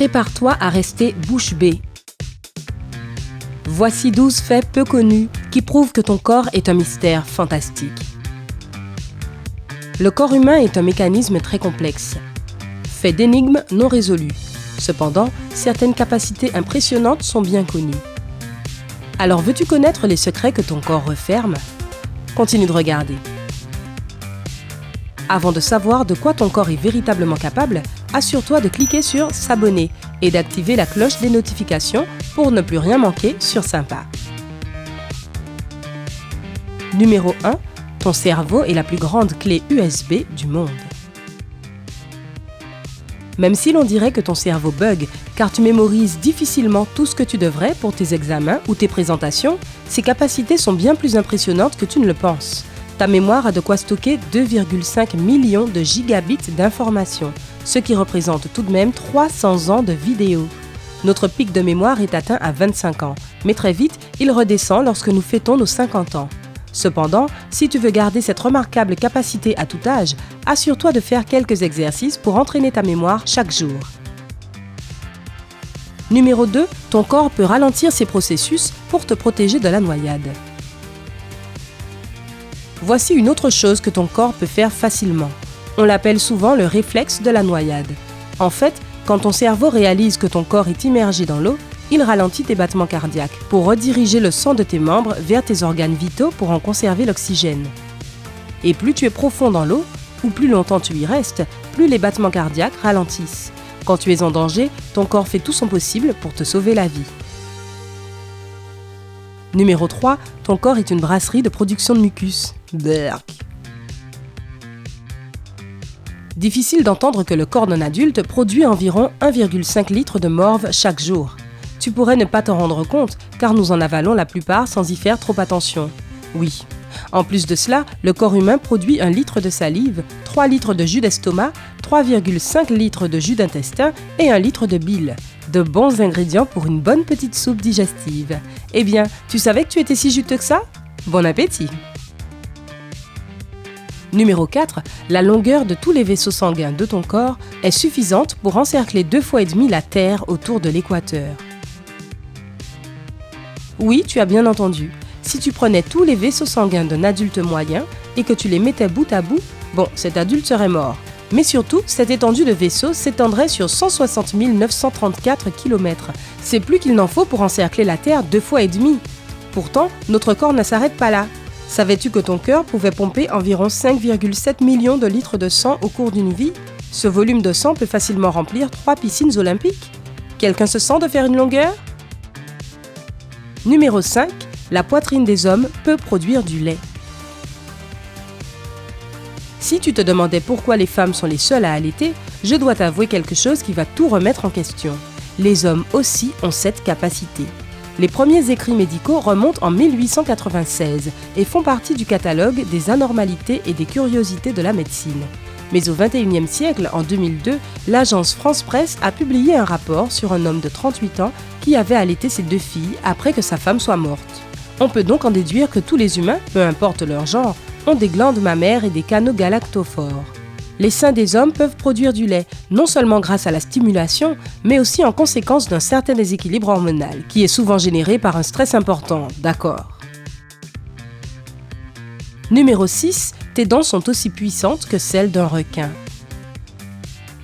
Prépare-toi à rester bouche bée. Voici 12 faits peu connus qui prouvent que ton corps est un mystère fantastique. Le corps humain est un mécanisme très complexe, fait d'énigmes non résolues. Cependant, certaines capacités impressionnantes sont bien connues. Alors veux-tu connaître les secrets que ton corps referme? Continue de regarder. Avant de savoir de quoi ton corps est véritablement capable, assure-toi de cliquer sur « S'abonner » et d'activer la cloche des notifications pour ne plus rien manquer sur Sympa. Numéro 1. Ton cerveau est la plus grande clé USB du monde. Même si l'on dirait que ton cerveau bug car tu mémorises difficilement tout ce que tu devrais pour tes examens ou tes présentations, ses capacités sont bien plus impressionnantes que tu ne le penses. Ta mémoire a de quoi stocker 2,5 millions de gigabits d'informations, ce qui représente tout de même 300 ans de vidéos. Notre pic de mémoire est atteint à 25 ans, mais très vite, il redescend lorsque nous fêtons nos 50 ans. Cependant, si tu veux garder cette remarquable capacité à tout âge, assure-toi de faire quelques exercices pour entraîner ta mémoire chaque jour. Numéro 2. Ton corps peut ralentir ses processus pour te protéger de la noyade. Voici une autre chose que ton corps peut faire facilement. On l'appelle souvent le réflexe de la noyade. En fait, quand ton cerveau réalise que ton corps est immergé dans l'eau, il ralentit tes battements cardiaques pour rediriger le sang de tes membres vers tes organes vitaux pour en conserver l'oxygène. Et plus tu es profond dans l'eau, ou plus longtemps tu y restes, plus les battements cardiaques ralentissent. Quand tu es en danger, ton corps fait tout son possible pour te sauver la vie. Numéro 3. Ton corps est une brasserie de production de mucus. Berk. Difficile d'entendre que le corps d'un adulte produit environ 1,5 litre de morve chaque jour. Tu pourrais ne pas t'en rendre compte, car nous en avalons la plupart sans y faire trop attention. Oui. En plus de cela, le corps humain produit 1 litre de salive, 3 litres de jus d'estomac, 3,5 litres de jus d'intestin et 1 litre de bile. De bons ingrédients pour une bonne petite soupe digestive. Eh bien, tu savais que tu étais si juteux que ça? Bon appétit! Numéro 4. La longueur de tous les vaisseaux sanguins de ton corps est suffisante pour encercler 2,5 fois la Terre autour de l'équateur. Oui, tu as bien entendu. Si tu prenais tous les vaisseaux sanguins d'un adulte moyen et que tu les mettais bout à bout, bon, cet adulte serait mort. Mais surtout, cette étendue de vaisseaux s'étendrait sur 160 934 km. C'est plus qu'il n'en faut pour encercler la Terre 2,5 fois. Pourtant, notre corps ne s'arrête pas là. Savais-tu que ton cœur pouvait pomper environ 5,7 millions de litres de sang au cours d'une vie? Ce volume de sang peut facilement remplir 3 piscines olympiques. Quelqu'un se sent de faire une longueur? Numéro 5. La poitrine des hommes peut produire du lait. Si tu te demandais pourquoi les femmes sont les seules à allaiter, je dois t'avouer quelque chose qui va tout remettre en question. Les hommes aussi ont cette capacité. Les premiers écrits médicaux remontent en 1896 et font partie du catalogue des anormalités et des curiosités de la médecine. Mais au XXIe siècle, en 2002, l'agence France Presse a publié un rapport sur un homme de 38 ans qui avait allaité ses 2 filles après que sa femme soit morte. On peut donc en déduire que tous les humains, peu importe leur genre, ont des glandes mammaires et des canaux galactophores. Les seins des hommes peuvent produire du lait, non seulement grâce à la stimulation, mais aussi en conséquence d'un certain déséquilibre hormonal, qui est souvent généré par un stress important, d'accord. Numéro 6. Tes dents sont aussi puissantes que celles d'un requin.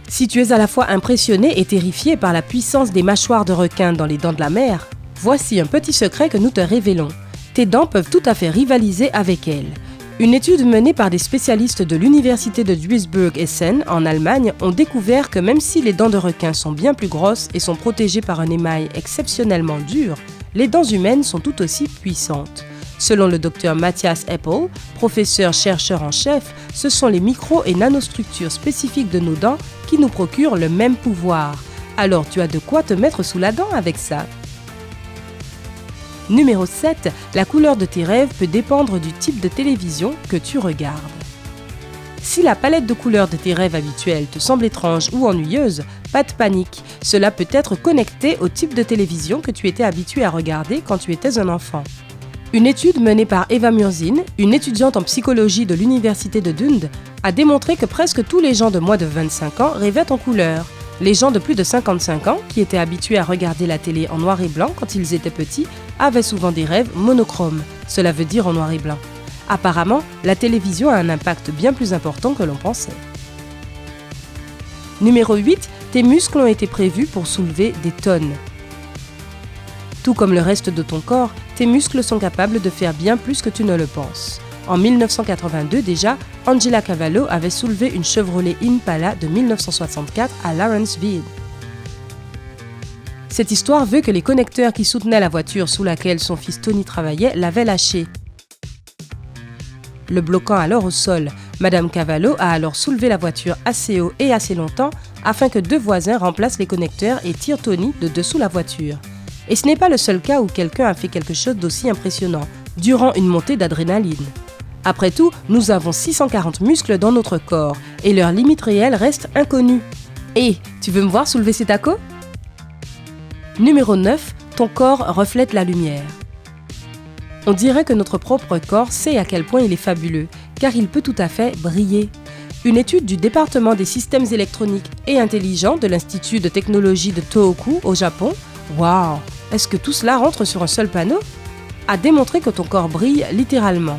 Si tu es à la fois impressionné et terrifié par la puissance des mâchoires de requin dans les dents de la mer, voici un petit secret que nous te révélons. Tes dents peuvent tout à fait rivaliser avec elles. Une étude menée par des spécialistes de l'université de Duisburg-Essen en Allemagne ont découvert que même si les dents de requin sont bien plus grosses et sont protégées par un émail exceptionnellement dur, les dents humaines sont tout aussi puissantes. Selon le docteur Matthias Eppel, professeur-chercheur en chef, ce sont les micro- et nanostructures spécifiques de nos dents qui nous procurent le même pouvoir. Alors tu as de quoi te mettre sous la dent avec ça. Numéro 7. La couleur de tes rêves peut dépendre du type de télévision que tu regardes. Si la palette de couleurs de tes rêves habituels te semble étrange ou ennuyeuse, pas de panique. Cela peut être connecté au type de télévision que tu étais habitué à regarder quand tu étais un enfant. Une étude menée par Eva Murzin, une étudiante en psychologie de l'université de Dundee, a démontré que presque tous les gens de moins de 25 ans rêvaient en couleur. Les gens de plus de 55 ans, qui étaient habitués à regarder la télé en noir et blanc quand ils étaient petits, avaient souvent des rêves monochromes, cela veut dire en noir et blanc. Apparemment, la télévision a un impact bien plus important que l'on pensait. Numéro 8, tes muscles ont été prévus pour soulever des tonnes. Tout comme le reste de ton corps, tes muscles sont capables de faire bien plus que tu ne le penses. En 1982 déjà, Angela Cavallo avait soulevé une Chevrolet Impala de 1964 à Lawrenceville. Cette histoire veut que les connecteurs qui soutenaient la voiture sous laquelle son fils Tony travaillait l'avaient lâché, le bloquant alors au sol. Madame Cavallo a alors soulevé la voiture assez haut et assez longtemps afin que deux voisins remplacent les connecteurs et tirent Tony de dessous la voiture. Et ce n'est pas le seul cas où quelqu'un a fait quelque chose d'aussi impressionnant, durant une montée d'adrénaline. Après tout, nous avons 640 muscles dans notre corps et leur limite réelle reste inconnue. Et tu veux me voir soulever ces tacos ? Numéro 9, ton corps reflète la lumière. On dirait que notre propre corps sait à quel point il est fabuleux, car il peut tout à fait briller. Une étude du département des systèmes électroniques et intelligents de l'Institut de technologie de Tohoku au Japon, waouh, est-ce que tout cela rentre sur un seul panneau ? A démontré que ton corps brille littéralement.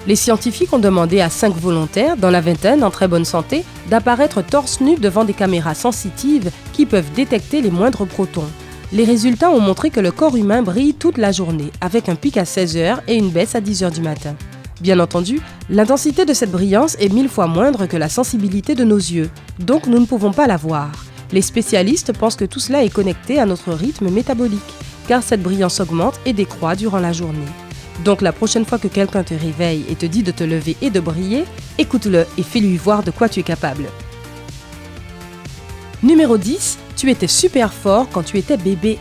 Les scientifiques ont demandé à 5 volontaires, dans la vingtaine, en très bonne santé, d'apparaître torse nu devant des caméras sensitives qui peuvent détecter les moindres protons. Les résultats ont montré que le corps humain brille toute la journée, avec un pic à 16h et une baisse à 10h du matin. Bien entendu, l'intensité de cette brillance est 1000 fois moindre que la sensibilité de nos yeux, donc nous ne pouvons pas la voir. Les spécialistes pensent que tout cela est connecté à notre rythme métabolique, car cette brillance augmente et décroît durant la journée. Donc la prochaine fois que quelqu'un te réveille et te dit de te lever et de briller, écoute-le et fais-lui voir de quoi tu es capable. Numéro 10, tu étais super fort quand tu étais bébé.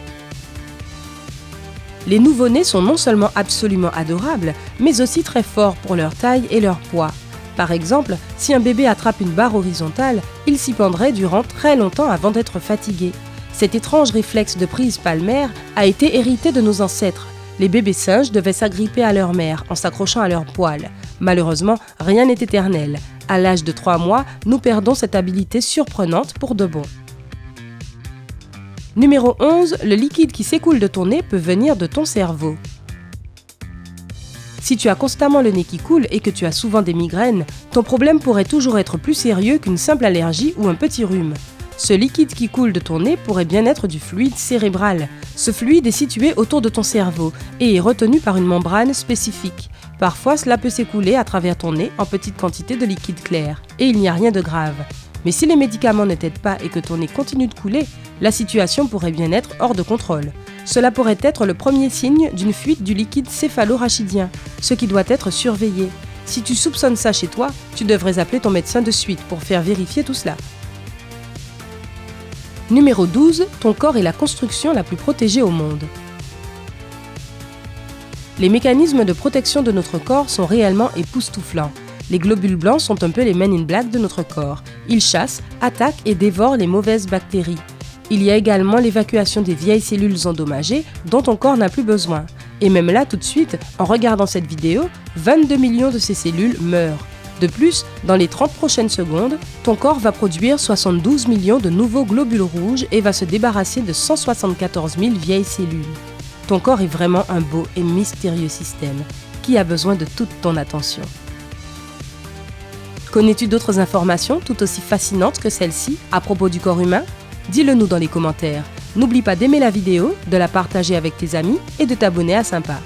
Les nouveau-nés sont non seulement absolument adorables, mais aussi très forts pour leur taille et leur poids. Par exemple, si un bébé attrape une barre horizontale, il s'y pendrait durant très longtemps avant d'être fatigué. Cet étrange réflexe de prise palmaire a été hérité de nos ancêtres. Les bébés singes devaient s'agripper à leur mère en s'accrochant à leurs poils. Malheureusement, rien n'est éternel. À l'âge de 3 mois, nous perdons cette habilité surprenante pour de bon. Numéro 11, le liquide qui s'écoule de ton nez peut venir de ton cerveau. Si tu as constamment le nez qui coule et que tu as souvent des migraines, ton problème pourrait toujours être plus sérieux qu'une simple allergie ou un petit rhume. Ce liquide qui coule de ton nez pourrait bien être du fluide cérébral. Ce fluide est situé autour de ton cerveau et est retenu par une membrane spécifique. Parfois, cela peut s'écouler à travers ton nez en petite quantité de liquide clair, et il n'y a rien de grave. Mais si les médicaments ne t'aident pas et que ton nez continue de couler, la situation pourrait bien être hors de contrôle. Cela pourrait être le premier signe d'une fuite du liquide céphalo-rachidien, ce qui doit être surveillé. Si tu soupçonnes ça chez toi, tu devrais appeler ton médecin de suite pour faire vérifier tout cela. Numéro 12, ton corps est la construction la plus protégée au monde. Les mécanismes de protection de notre corps sont réellement époustouflants. Les globules blancs sont un peu les Men in Black de notre corps. Ils chassent, attaquent et dévorent les mauvaises bactéries. Il y a également l'évacuation des vieilles cellules endommagées dont ton corps n'a plus besoin. Et même là, tout de suite, en regardant cette vidéo, 22 millions de ces cellules meurent. De plus, dans les 30 prochaines secondes, ton corps va produire 72 millions de nouveaux globules rouges et va se débarrasser de 174 000 vieilles cellules. Ton corps est vraiment un beau et mystérieux système qui a besoin de toute ton attention. Connais-tu d'autres informations tout aussi fascinantes que celles-ci à propos du corps humain ? Dis-le nous dans les commentaires. N'oublie pas d'aimer la vidéo, de la partager avec tes amis et de t'abonner à Sympa.